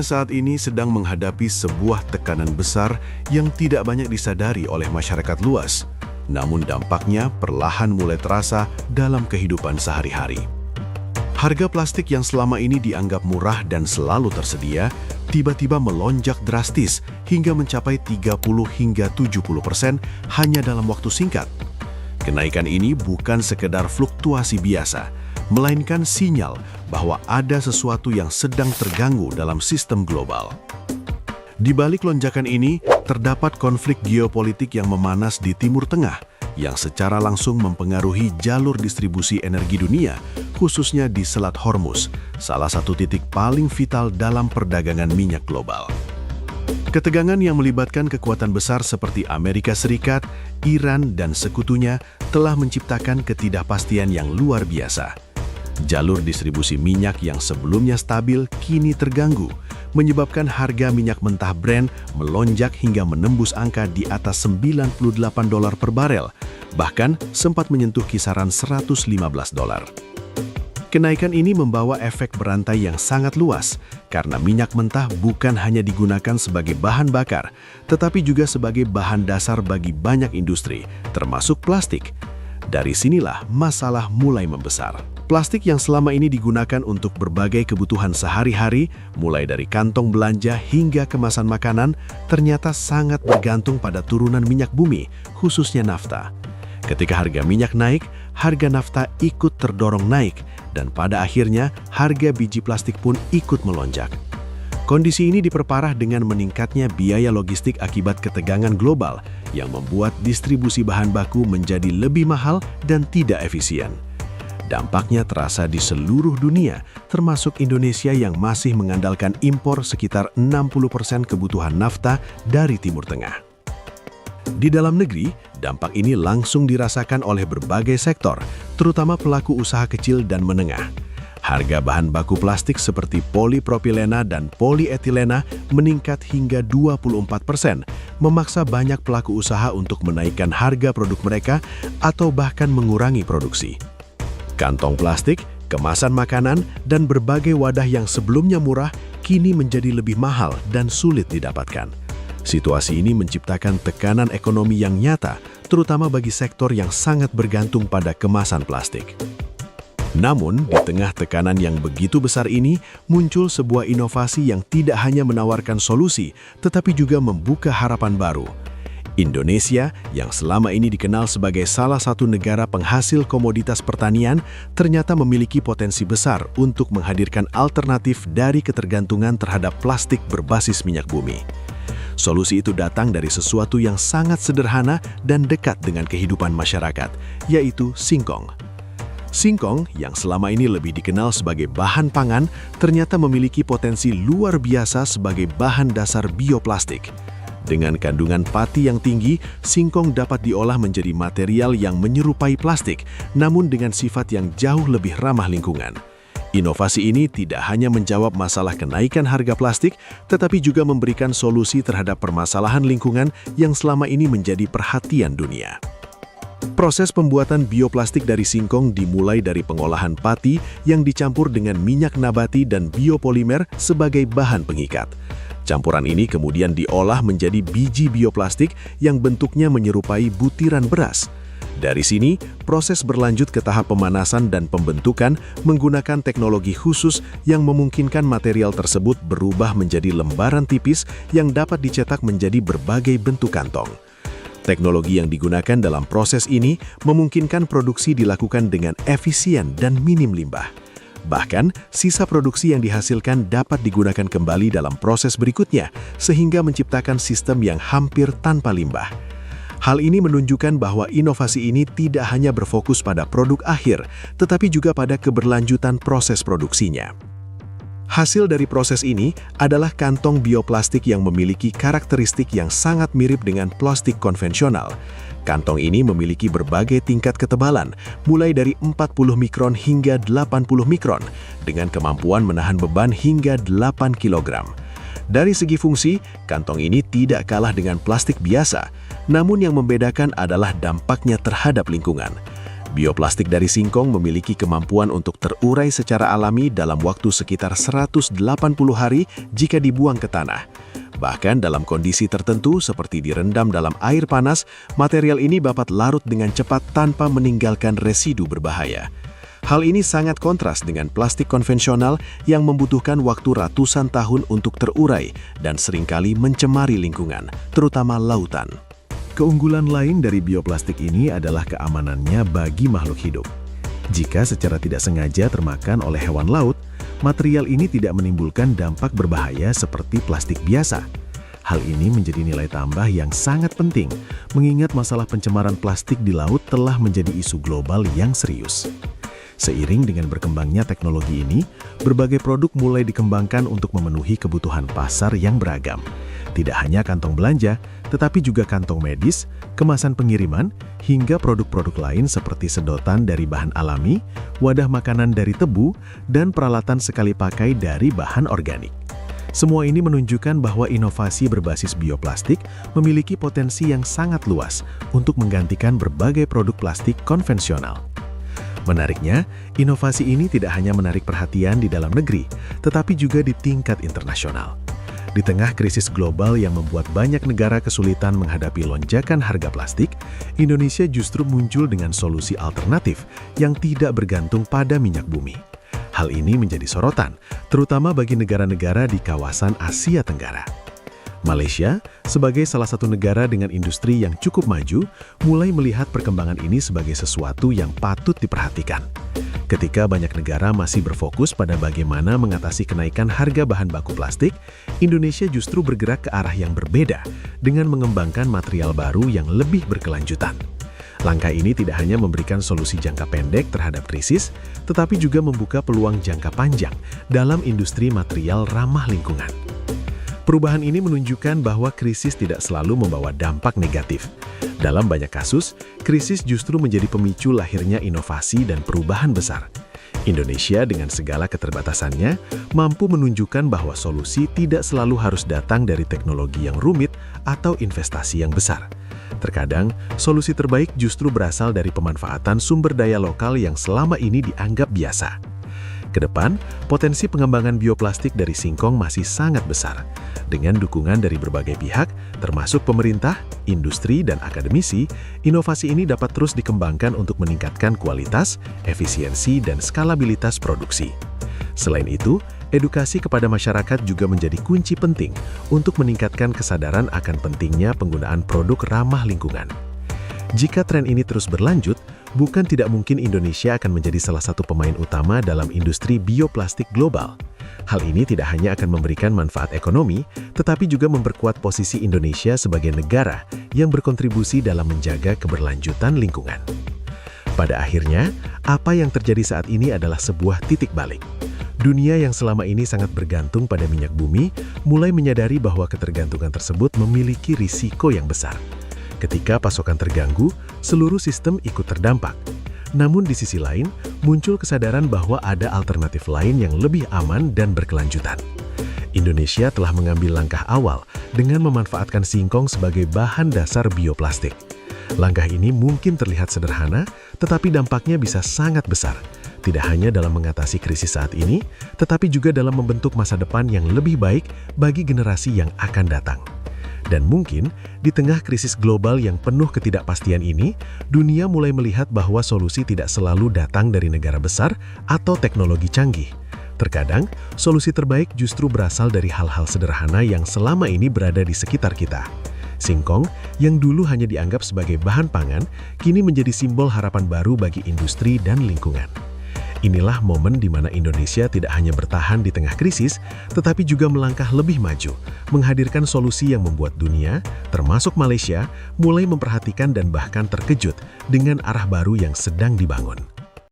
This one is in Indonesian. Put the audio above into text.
saat ini sedang menghadapi sebuah tekanan besar yang tidak banyak disadari oleh masyarakat luas. Namun dampaknya perlahan mulai terasa dalam kehidupan sehari-hari. Harga plastik yang selama ini dianggap murah dan selalu tersedia, tiba-tiba melonjak drastis hingga mencapai 30 hingga 70% hanya dalam waktu singkat. Kenaikan ini bukan sekedar fluktuasi biasa, melainkan sinyal bahwa ada sesuatu yang sedang terganggu dalam sistem global. Di balik lonjakan ini, terdapat konflik geopolitik yang memanas di Timur Tengah, yang secara langsung mempengaruhi jalur distribusi energi dunia, khususnya di Selat Hormuz, salah satu titik paling vital dalam perdagangan minyak global. Ketegangan yang melibatkan kekuatan besar seperti Amerika Serikat, Iran, dan sekutunya telah menciptakan ketidakpastian yang luar biasa. Jalur distribusi minyak yang sebelumnya stabil kini terganggu, menyebabkan harga minyak mentah Brent melonjak hingga menembus angka di atas $98 per barel, bahkan sempat menyentuh kisaran $115. Kenaikan ini membawa efek berantai yang sangat luas, karena minyak mentah bukan hanya digunakan sebagai bahan bakar, tetapi juga sebagai bahan dasar bagi banyak industri, termasuk plastik. Dari sinilah masalah mulai membesar. Plastik yang selama ini digunakan untuk berbagai kebutuhan sehari-hari, mulai dari kantong belanja hingga kemasan makanan, ternyata sangat bergantung pada turunan minyak bumi, khususnya nafta. Ketika harga minyak naik, harga nafta ikut terdorong naik, dan pada akhirnya harga biji plastik pun ikut melonjak. Kondisi ini diperparah dengan meningkatnya biaya logistik akibat ketegangan global yang membuat distribusi bahan baku menjadi lebih mahal dan tidak efisien. Dampaknya terasa di seluruh dunia, termasuk Indonesia yang masih mengandalkan impor sekitar 60% kebutuhan nafta dari Timur Tengah. Di dalam negeri, dampak ini langsung dirasakan oleh berbagai sektor, terutama pelaku usaha kecil dan menengah. Harga bahan baku plastik seperti polipropilena dan polietilena meningkat hingga 24%, memaksa banyak pelaku usaha untuk menaikkan harga produk mereka atau bahkan mengurangi produksi. Kantong plastik, kemasan makanan, dan berbagai wadah yang sebelumnya murah kini menjadi lebih mahal dan sulit didapatkan. Situasi ini menciptakan tekanan ekonomi yang nyata, terutama bagi sektor yang sangat bergantung pada kemasan plastik. Namun, di tengah tekanan yang begitu besar ini, muncul sebuah inovasi yang tidak hanya menawarkan solusi, tetapi juga membuka harapan baru. Indonesia, yang selama ini dikenal sebagai salah satu negara penghasil komoditas pertanian, ternyata memiliki potensi besar untuk menghadirkan alternatif dari ketergantungan terhadap plastik berbasis minyak bumi. Solusi itu datang dari sesuatu yang sangat sederhana dan dekat dengan kehidupan masyarakat, yaitu singkong. Singkong, yang selama ini lebih dikenal sebagai bahan pangan, ternyata memiliki potensi luar biasa sebagai bahan dasar bioplastik. Dengan kandungan pati yang tinggi, singkong dapat diolah menjadi material yang menyerupai plastik, namun dengan sifat yang jauh lebih ramah lingkungan. Inovasi ini tidak hanya menjawab masalah kenaikan harga plastik, tetapi juga memberikan solusi terhadap permasalahan lingkungan yang selama ini menjadi perhatian dunia. Proses pembuatan bioplastik dari singkong dimulai dari pengolahan pati yang dicampur dengan minyak nabati dan biopolimer sebagai bahan pengikat. Campuran ini kemudian diolah menjadi biji bioplastik yang bentuknya menyerupai butiran beras. Dari sini, proses berlanjut ke tahap pemanasan dan pembentukan menggunakan teknologi khusus yang memungkinkan material tersebut berubah menjadi lembaran tipis yang dapat dicetak menjadi berbagai bentuk kantong. Teknologi yang digunakan dalam proses ini memungkinkan produksi dilakukan dengan efisien dan minim limbah. Bahkan, sisa produksi yang dihasilkan dapat digunakan kembali dalam proses berikutnya, sehingga menciptakan sistem yang hampir tanpa limbah. Hal ini menunjukkan bahwa inovasi ini tidak hanya berfokus pada produk akhir, tetapi juga pada keberlanjutan proses produksinya. Hasil dari proses ini adalah kantong bioplastik yang memiliki karakteristik yang sangat mirip dengan plastik konvensional. Kantong ini memiliki berbagai tingkat ketebalan, mulai dari 40 mikron hingga 80 mikron, dengan kemampuan menahan beban hingga 8 kg. Dari segi fungsi, kantong ini tidak kalah dengan plastik biasa, namun yang membedakan adalah dampaknya terhadap lingkungan. Bioplastik dari singkong memiliki kemampuan untuk terurai secara alami dalam waktu sekitar 180 hari jika dibuang ke tanah. Bahkan dalam kondisi tertentu seperti direndam dalam air panas, material ini dapat larut dengan cepat tanpa meninggalkan residu berbahaya. Hal ini sangat kontras dengan plastik konvensional yang membutuhkan waktu ratusan tahun untuk terurai dan seringkali mencemari lingkungan, terutama lautan. Keunggulan lain dari bioplastik ini adalah keamanannya bagi makhluk hidup. Jika secara tidak sengaja termakan oleh hewan laut, material ini tidak menimbulkan dampak berbahaya seperti plastik biasa. Hal ini menjadi nilai tambah yang sangat penting, mengingat masalah pencemaran plastik di laut telah menjadi isu global yang serius. Seiring dengan berkembangnya teknologi ini, berbagai produk mulai dikembangkan untuk memenuhi kebutuhan pasar yang beragam. Tidak hanya kantong belanja, tetapi juga kantong medis, kemasan pengiriman, hingga produk-produk lain seperti sedotan dari bahan alami, wadah makanan dari tebu, dan peralatan sekali pakai dari bahan organik. Semua ini menunjukkan bahwa inovasi berbasis bioplastik memiliki potensi yang sangat luas untuk menggantikan berbagai produk plastik konvensional. Menariknya, inovasi ini tidak hanya menarik perhatian di dalam negeri, tetapi juga di tingkat internasional. Di tengah krisis global yang membuat banyak negara kesulitan menghadapi lonjakan harga plastik, Indonesia justru muncul dengan solusi alternatif yang tidak bergantung pada minyak bumi. Hal ini menjadi sorotan, terutama bagi negara-negara di kawasan Asia Tenggara. Malaysia, sebagai salah satu negara dengan industri yang cukup maju, mulai melihat perkembangan ini sebagai sesuatu yang patut diperhatikan. Ketika banyak negara masih berfokus pada bagaimana mengatasi kenaikan harga bahan baku plastik, Indonesia justru bergerak ke arah yang berbeda dengan mengembangkan material baru yang lebih berkelanjutan. Langkah ini tidak hanya memberikan solusi jangka pendek terhadap krisis, tetapi juga membuka peluang jangka panjang dalam industri material ramah lingkungan. Perubahan ini menunjukkan bahwa krisis tidak selalu membawa dampak negatif. Dalam banyak kasus, krisis justru menjadi pemicu lahirnya inovasi dan perubahan besar. Indonesia dengan segala keterbatasannya mampu menunjukkan bahwa solusi tidak selalu harus datang dari teknologi yang rumit atau investasi yang besar. Terkadang, solusi terbaik justru berasal dari pemanfaatan sumber daya lokal yang selama ini dianggap biasa. Kedepan, potensi pengembangan bioplastik dari singkong masih sangat besar. Dengan dukungan dari berbagai pihak, termasuk pemerintah, industri, dan akademisi, inovasi ini dapat terus dikembangkan untuk meningkatkan kualitas, efisiensi, dan skalabilitas produksi. Selain itu, edukasi kepada masyarakat juga menjadi kunci penting untuk meningkatkan kesadaran akan pentingnya penggunaan produk ramah lingkungan. Jika tren ini terus berlanjut, bukan tidak mungkin Indonesia akan menjadi salah satu pemain utama dalam industri bioplastik global. Hal ini tidak hanya akan memberikan manfaat ekonomi, tetapi juga memperkuat posisi Indonesia sebagai negara yang berkontribusi dalam menjaga keberlanjutan lingkungan. Pada akhirnya, apa yang terjadi saat ini adalah sebuah titik balik. Dunia yang selama ini sangat bergantung pada minyak bumi, mulai menyadari bahwa ketergantungan tersebut memiliki risiko yang besar. Ketika pasokan terganggu, seluruh sistem ikut terdampak. Namun di sisi lain, muncul kesadaran bahwa ada alternatif lain yang lebih aman dan berkelanjutan. Indonesia telah mengambil langkah awal dengan memanfaatkan singkong sebagai bahan dasar bioplastik. Langkah ini mungkin terlihat sederhana, tetapi dampaknya bisa sangat besar. Tidak hanya dalam mengatasi krisis saat ini, tetapi juga dalam membentuk masa depan yang lebih baik bagi generasi yang akan datang. Dan mungkin, di tengah krisis global yang penuh ketidakpastian ini, dunia mulai melihat bahwa solusi tidak selalu datang dari negara besar atau teknologi canggih. Terkadang, solusi terbaik justru berasal dari hal-hal sederhana yang selama ini berada di sekitar kita. Singkong, yang dulu hanya dianggap sebagai bahan pangan, kini menjadi simbol harapan baru bagi industri dan lingkungan. Inilah momen di mana Indonesia tidak hanya bertahan di tengah krisis, tetapi juga melangkah lebih maju, menghadirkan solusi yang membuat dunia, termasuk Malaysia, mulai memperhatikan dan bahkan terkejut dengan arah baru yang sedang dibangun.